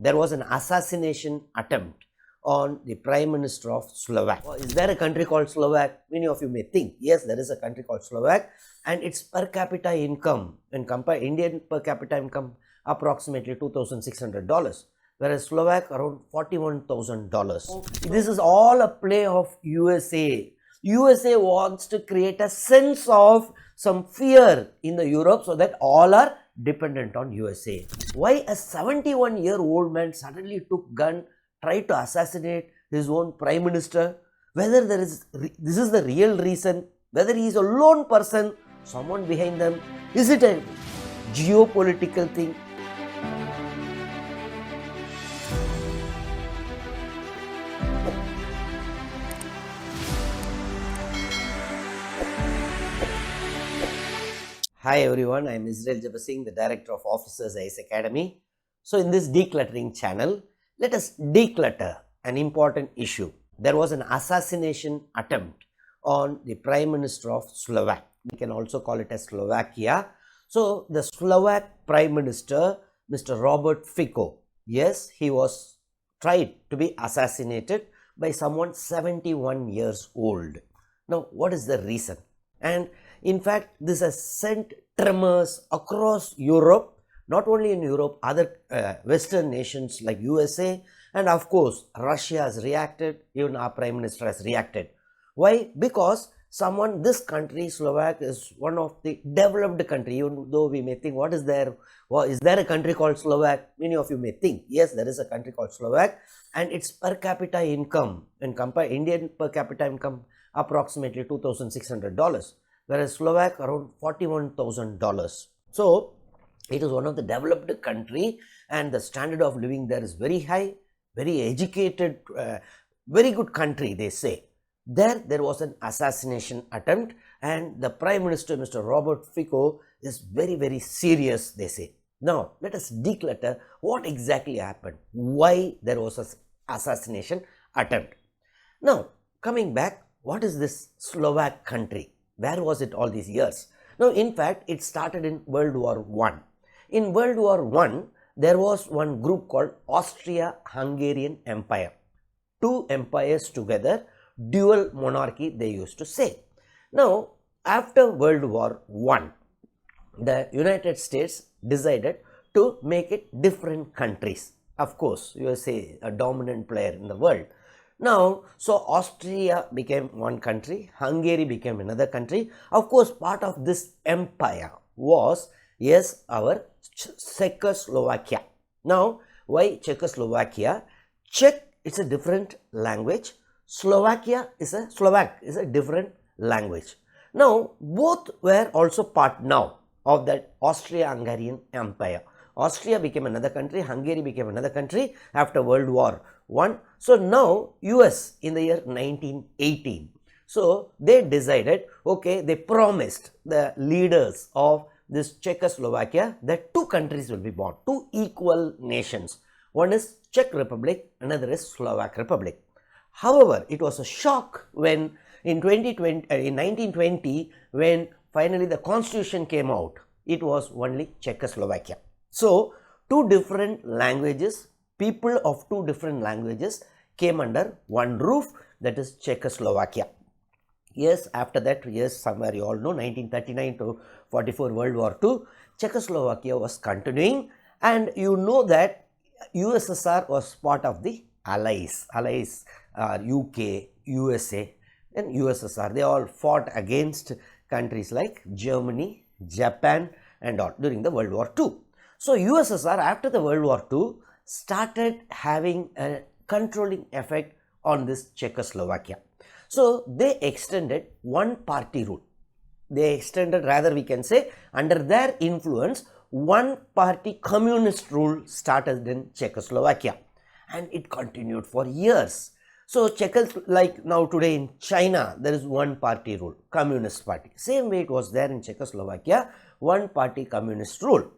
there was an assassination attempt on the Prime Minister of Slovak. Is there a country called Slovak? Many of you may think, yes, there is a country called Slovak, and its per capita income, when compared Indian per capita income, approximately $2,600, whereas Slovak around $41,000. This is all a play of USA. USA wants to create a sense of some fear in the Europe so that all are dependent on USA. Why a 71-year-old man suddenly took gun, tried to assassinate his own prime minister? Whether this is the real reason, whether he is a lone person, someone behind them, is it a geopolitical thing? Hi everyone, I am Jebasingh, the director of Officers IAS Academy. So in this decluttering channel, let us declutter an important issue. There was an assassination attempt on the Prime Minister of Slovak. We can also call it as Slovakia. So the Slovak Prime Minister, Mr. Robert Fico, yes, he was tried to be assassinated by someone 71 years old. Now, what is the reason? And in fact, this has sent tremors across Europe, not only in Europe, other Western nations like USA, and of course, Russia has reacted, even our Prime Minister has reacted. Why? Because this country, Slovak, is one of the developed country, even though we may think, is there a country called Slovak? Many of you may think, yes, there is a country called Slovak, and its per capita income, when compared Indian per capita income, approximately $2,600. Whereas Slovak around $41,000. So it is one of the developed country, and the standard of living there is very high, very educated, very good country, they say. There was an assassination attempt, and the Prime Minister, Mr. Robert Fico, is very, very serious, they say. Now, let us declutter what exactly happened, why there was an assassination attempt. Now, coming back, what is this Slovak country? Where was it all these years? Now, in fact, it started in World War I. In World War I, there was one group called Austria-Hungarian Empire. Two empires together, dual monarchy, they used to say. Now, after World War I, the United States decided to make it different countries. Of course, USA, a dominant player in the world. Now, so Austria became one country, Hungary became another country. Of course, part of this empire was, yes, our Czechoslovakia. Now, why Czechoslovakia? Czech is a different language. Slovakia is Slovak is a different language. Now, both were also part now of that Austria-Hungarian Empire. Austria became another country, Hungary became another country after World War I. So now US in the year 1918. So they decided, okay, they promised the leaders of this Czechoslovakia that two countries will be born, two equal nations. One is Czech Republic, another is Slovak Republic. However, it was a shock when in 1920, when finally the constitution came out, it was only Czechoslovakia. So, two different languages, people of two different languages came under one roof, that is Czechoslovakia. Yes, after that, yes, somewhere you all know, 1939 to 44 World War II, Czechoslovakia was continuing, and you know that USSR was part of the Allies UK, USA and USSR. They all fought against countries like Germany, Japan and all during the World War II. So USSR after the World War II started having a controlling effect on this Czechoslovakia. So they extended one party rule. They extended, rather we can say, under their influence, one party communist rule started in Czechoslovakia, and it continued for years. So like now today in China, there is one party rule, communist party. Same way it was there in Czechoslovakia, one party communist rule.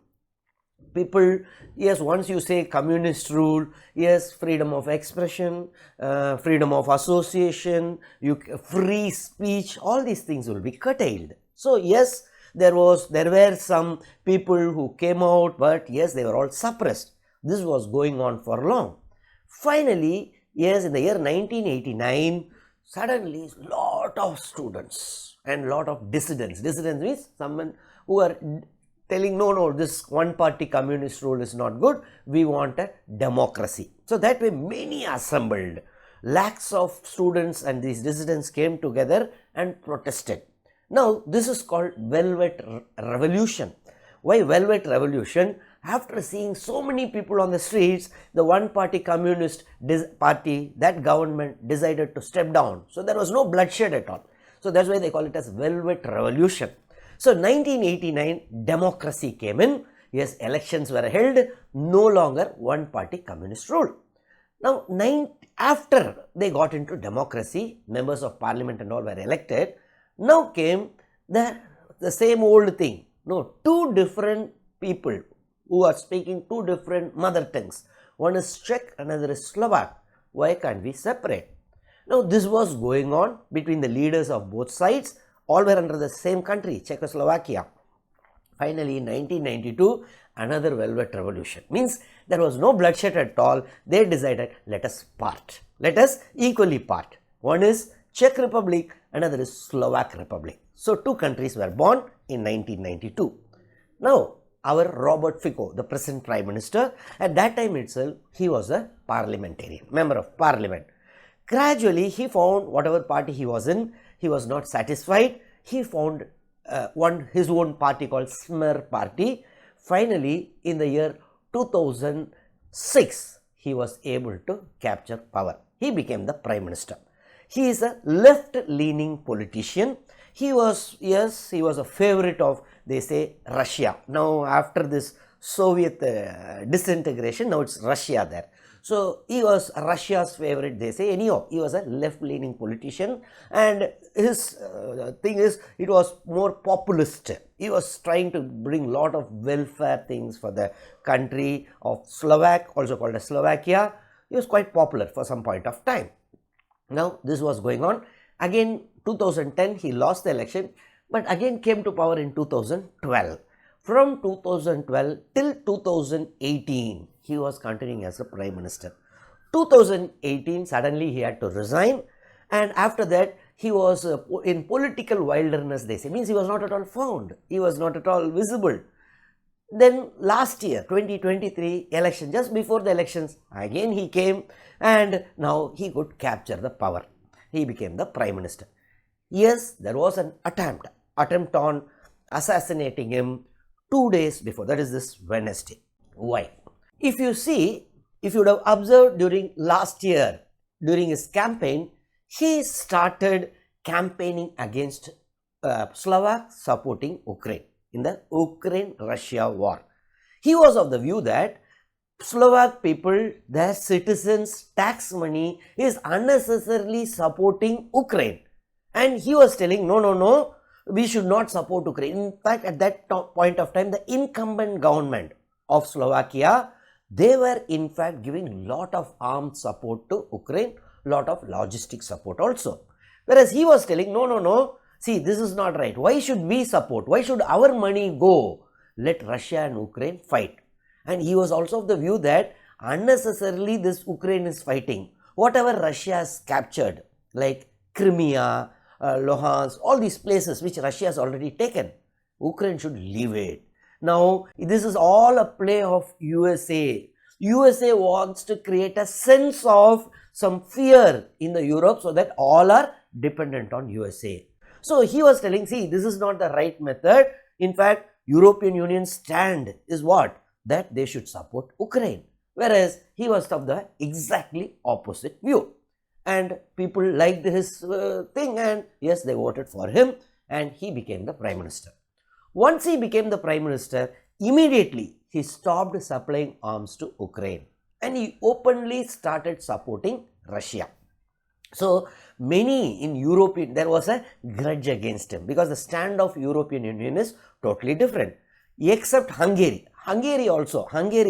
People, yes, once you say communist rule, yes, freedom of expression, freedom of association, free speech, all these things will be curtailed. So yes, there were some people who came out, but yes, they were all suppressed. This was going on for long. Finally, yes, in the year 1989, suddenly lot of students and lot of dissidents. Dissidents means someone who are telling no, this one party communist rule is not good, we want a democracy. So that way many assembled, lakhs of students and these dissidents came together and protested. Now this is called Velvet Revolution. Why Velvet Revolution? After seeing so many people on the streets, the one party communist party, that government decided to step down. So there was no bloodshed at all. So that's why they call it as Velvet Revolution. So 1989, democracy came in. Yes, elections were held, no longer one party communist rule. Now, after they got into democracy, members of parliament and all were elected. Now came the same old thing. No, two different people who are speaking two different mother tongues. One is Czech, another is Slovak. Why can't we separate? Now, this was going on between the leaders of both sides. All were under the same country, Czechoslovakia. Finally, in 1992, another Velvet Revolution. Means there was no bloodshed at all. They decided, let us part. Let us equally part. One is Czech Republic, another is Slovak Republic. So, two countries were born in 1992. Now, our Robert Fico, the present Prime Minister, at that time itself, he was a parliamentarian, member of parliament. Gradually, he found whatever party he was in, he was not satisfied. He found his own party called Smer Party. Finally, in the year 2006, he was able to capture power. He became the Prime Minister. He is a left-leaning politician. He was a favorite of, they say, Russia. Now, after this Soviet disintegration, now it's Russia there. So, he was Russia's favorite, they say. Anyhow, he was a left-leaning politician, and his thing is, it was more populist. He was trying to bring lot of welfare things for the country of Slovak, also called as Slovakia. He was quite popular for some point of time. Now, this was going on. Again, 2010, he lost the election, but again came to power in 2012. From 2012 till 2018, he was continuing as a Prime Minister. 2018, suddenly he had to resign, and after that, he was in political wilderness, they say. Means he was not at all found. He was not at all visible. Then last year, 2023 election, just before the elections, again he came, and now he could capture the power. He became the Prime Minister. Yes, there was an attempt on assassinating him 2 days before, that is this Wednesday. Why? If you see, if you would have observed during last year, during his campaign, he started campaigning against Slovaks supporting Ukraine in the Ukraine-Russia war. He was of the view that Slovak people, their citizens' tax money is unnecessarily supporting Ukraine. And he was telling, no, we should not support Ukraine. In fact, at that point of time, the incumbent government of Slovakia, they were in fact giving lot of armed support to Ukraine, lot of logistic support also. Whereas he was telling, no, see, this is not right. Why should we support? Why should our money go? Let Russia and Ukraine fight. And he was also of the view that unnecessarily this Ukraine is fighting. Whatever Russia has captured, like Crimea, Luhansk, all these places which Russia has already taken, Ukraine should leave it. Now, this is all a play of USA. USA wants to create a sense of some fear in the Europe so that all are dependent on USA. So, he was telling, see, this is not the right method. In fact, European Union stand is what? That they should support Ukraine. Whereas, he was of the exactly opposite view. And people liked his thing, and yes, they voted for him, and he became the Prime Minister. Once he became the Prime Minister, immediately he stopped supplying arms to Ukraine, and he openly started supporting Russia. So, many in Europe, there was a grudge against him because the stand of European Union is totally different, except Hungary. Hungary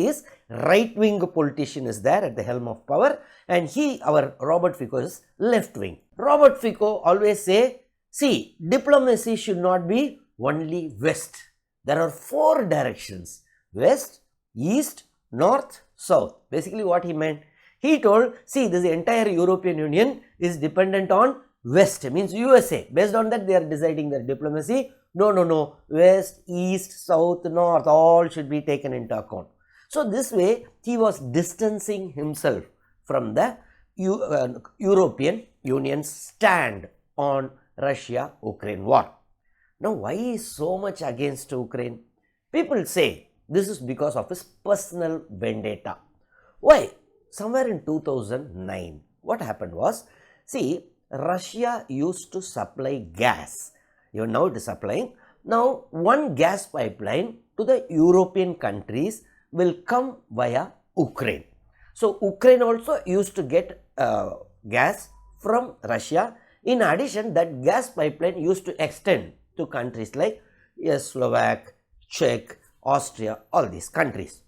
is right-wing politician is there at the helm of power, and our Robert Fico is left-wing. Robert Fico always say, see, diplomacy should not be only west. There are 4 directions: west, east, north, south. Basically what he meant, he told, see, this entire European Union is dependent on west, means USA. Based on that they are deciding their diplomacy. No, west, east, south, north, all should be taken into account. So this way he was distancing himself from the European Union's stand on Russia-Ukraine war. Now why he is so much against Ukraine? People say this is because of his personal vendetta. Why? Somewhere in 2009, what happened was, see, Russia used to supply gas. Even now it is supplying. Now one gas pipeline to the European countries will come via Ukraine. So Ukraine also used to get gas from Russia. In addition, that gas pipeline used to extend to countries like Slovak, Czech, Austria, all these countries.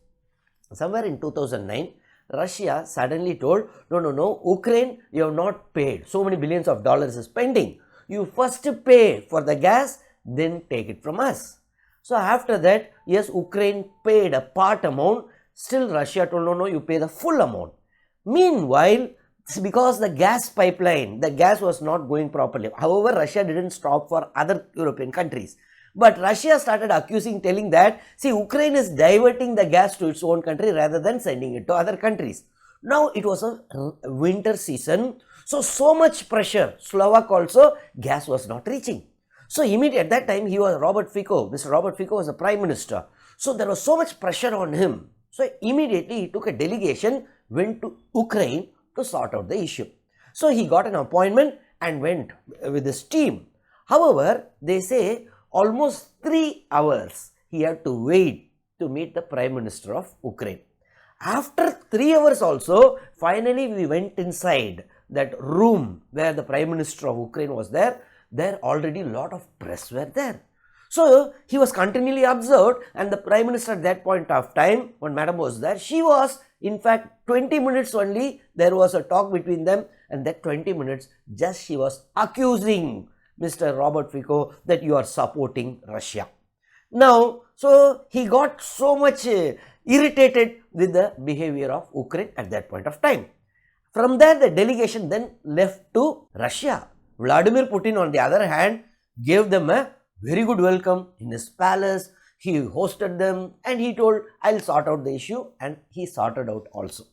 Somewhere in 2009, Russia suddenly told, no, Ukraine, you have not paid. So many billions of dollars is pending. You first pay for the gas, then take it from us. So after that, yes, Ukraine paid a part amount. Still Russia told, no, you pay the full amount. Meanwhile, because the gas pipeline, the gas was not going properly. However, Russia didn't stop for other European countries. But Russia started accusing, telling that, see, Ukraine is diverting the gas to its own country rather than sending it to other countries. Now it was a winter season, so much pressure. Slovak also, gas was not reaching. So immediately at that time, he was Robert Fico. Mr. Robert Fico was the Prime Minister. So there was so much pressure on him. So immediately he took a delegation, went to Ukraine to sort out the issue. So he got an appointment and went with his team. However, they say almost 3 hours he had to wait to meet the Prime Minister of Ukraine. After 3 hours also, finally we went inside that room where the Prime Minister of Ukraine was there. There already a lot of press were there. So he was continually observed, and the Prime Minister at that point of time, when Madam was there, she was, in fact, 20 minutes only, there was a talk between them, and that 20 minutes just she was accusing Mr. Robert Fico that you are supporting Russia. Now, so he got so much irritated with the behavior of Ukraine at that point of time. From there, the delegation then left to Russia. Vladimir Putin, on the other hand, gave them a very good welcome in his palace. He hosted them and he told, I'll sort out the issue, and he sorted out also.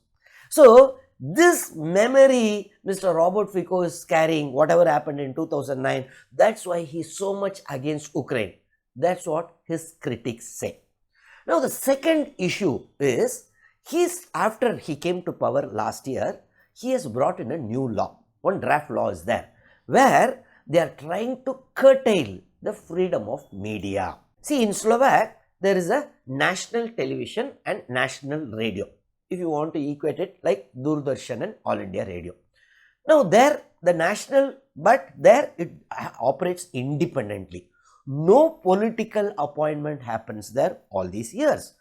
So this memory Mr. Robert Fico is carrying, whatever happened in 2009, that's why he's so much against Ukraine. That's what his critics say. Now the second issue is, after he came to power last year, he has brought in a new law. One draft law is there, where they are trying to curtail the freedom of media. See, in Slovak, there is a national television and national radio. If you want to equate it like Doordarshan and All India Radio. Now there, the national, but there it operates independently. No political appointment happens there all these years.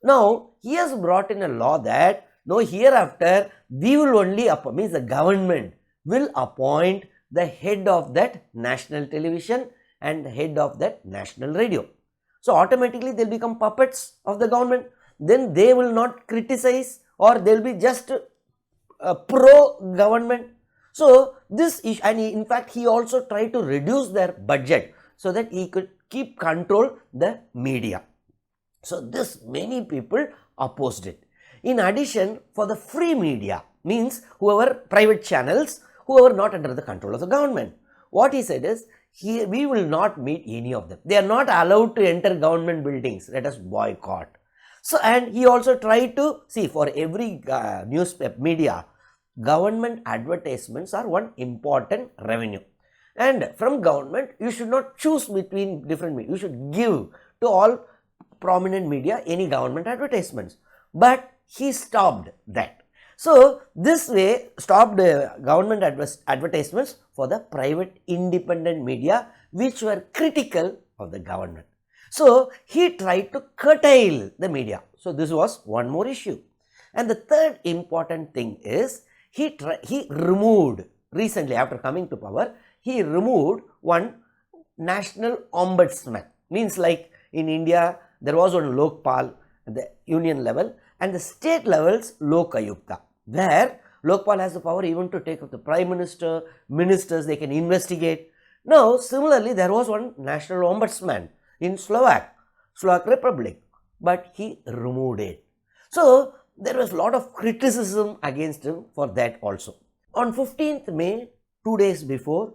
Now, he has brought in a law that, no, hereafter, we will only, means the government will appoint the head of that national television and the head of that national radio. So automatically they'll become puppets of the government. Then they will not criticize, or they'll be just pro-government. So this is, and in fact he also tried to reduce their budget so that he could keep control the media. So this, many people opposed it. In addition, for the free media, means whoever private channels, whoever not under the control of the government, what he said is, here we will not meet any of them. They are not allowed to enter government buildings. Let us boycott. So, and he also tried to see, for every newspaper media, government advertisements are one important revenue. And from government, you should not choose between different media. You should give to all prominent media any government advertisements. But he stopped that. So this way stopped government advertisements for the private independent media which were critical of the government. So he tried to curtail the media. So this was one more issue. And the third important thing is, he removed, recently after coming to power, he removed one national ombudsman. Means like in India, there was one Lokpal at the union level, and the state levels Lokayukta, where Lokpal has the power even to take up the Prime Minister, ministers, they can investigate. Now, similarly, there was one national ombudsman in Slovak Republic, but he removed it. So, there was a lot of criticism against him for that also. On 15th May, 2 days before,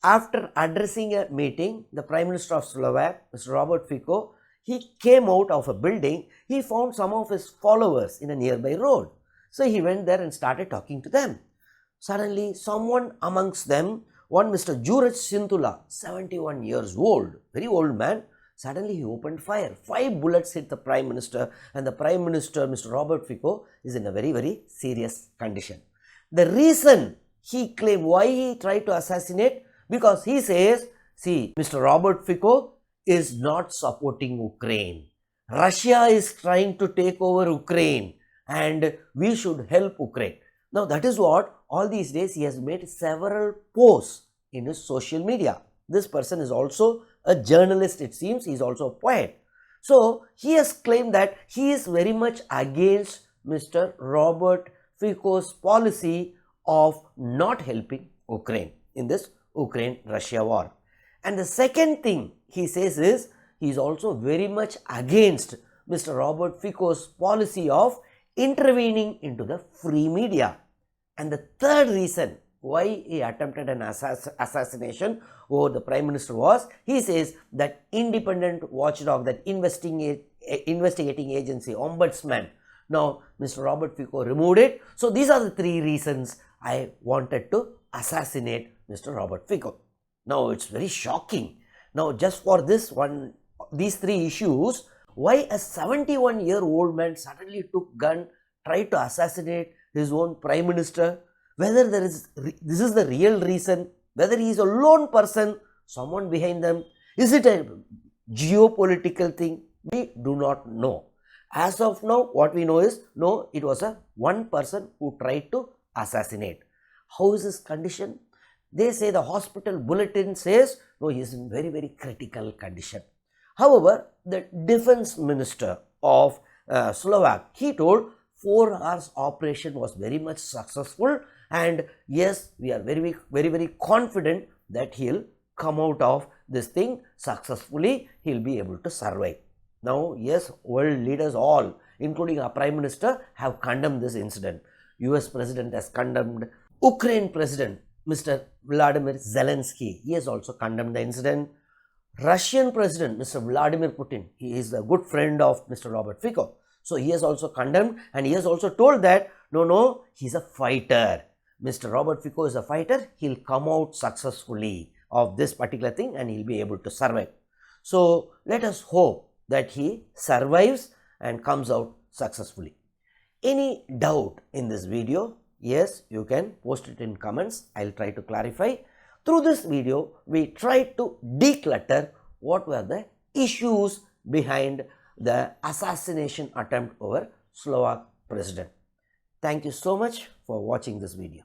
after addressing a meeting, the Prime Minister of Slovak, Mr. Robert Fico, he came out of a building. He found some of his followers in a nearby road. So he went there and started talking to them. Suddenly, someone amongst them, one Mr. Juraj Sintula, 71 years old, very old man, suddenly he opened fire. 5 bullets hit the Prime Minister, and the Prime Minister, Mr. Robert Fico, is in a very, very serious condition. The reason he claimed why he tried to assassinate, because he says, see, Mr. Robert Fico is not supporting Ukraine. Russia is trying to take over Ukraine and we should help Ukraine. Now that is what all these days he has made several posts in his social media. This person is also a journalist, it seems. He is also a poet. So he has claimed that he is very much against Mr. Robert Fico's policy of not helping Ukraine in this Ukraine-Russia war. And the second thing he says is, he is also very much against Mr. Robert Fico's policy of intervening into the free media. And the third reason why he attempted an assassination over the Prime Minister was, he says that independent watchdog, that investigating agency, ombudsman, now Mr. Robert Fico removed it. So these are the 3 reasons I wanted to assassinate Mr. Robert Fico. Now it's very shocking. Now just for this one, these 3 issues, why a 71-year-old man suddenly took gun, tried to assassinate his own Prime Minister, whether this is the real reason, whether he is a lone person, someone behind them, is it a geopolitical thing? We do not know. As of now, what we know is, no, it was a one person who tried to assassinate. How is his condition? They say the hospital bulletin says, no, he is in very, very critical condition. However, the defense minister of Slovak, he told 4 hours operation was very much successful, and yes, we are very, very confident that he will come out of this thing successfully. He will be able to survive. Now, yes, world leaders all, including our Prime Minister, have condemned this incident. US President has condemned. Ukraine President, Mr. Vladimir Zelensky, he has also condemned the incident. Russian President, Mr. Vladimir Putin, he is a good friend of Mr. Robert Fico. So he has also condemned, and he has also told that, no, he is a fighter. Mr. Robert Fico is a fighter. He will come out successfully of this particular thing and he will be able to survive. So let us hope that he survives and comes out successfully. Any doubt in this video? Yes, you can post it in comments. I'll try to clarify. Through this video, we tried to declutter what were the issues behind the assassination attempt over Slovak president. Thank you so much for watching this video.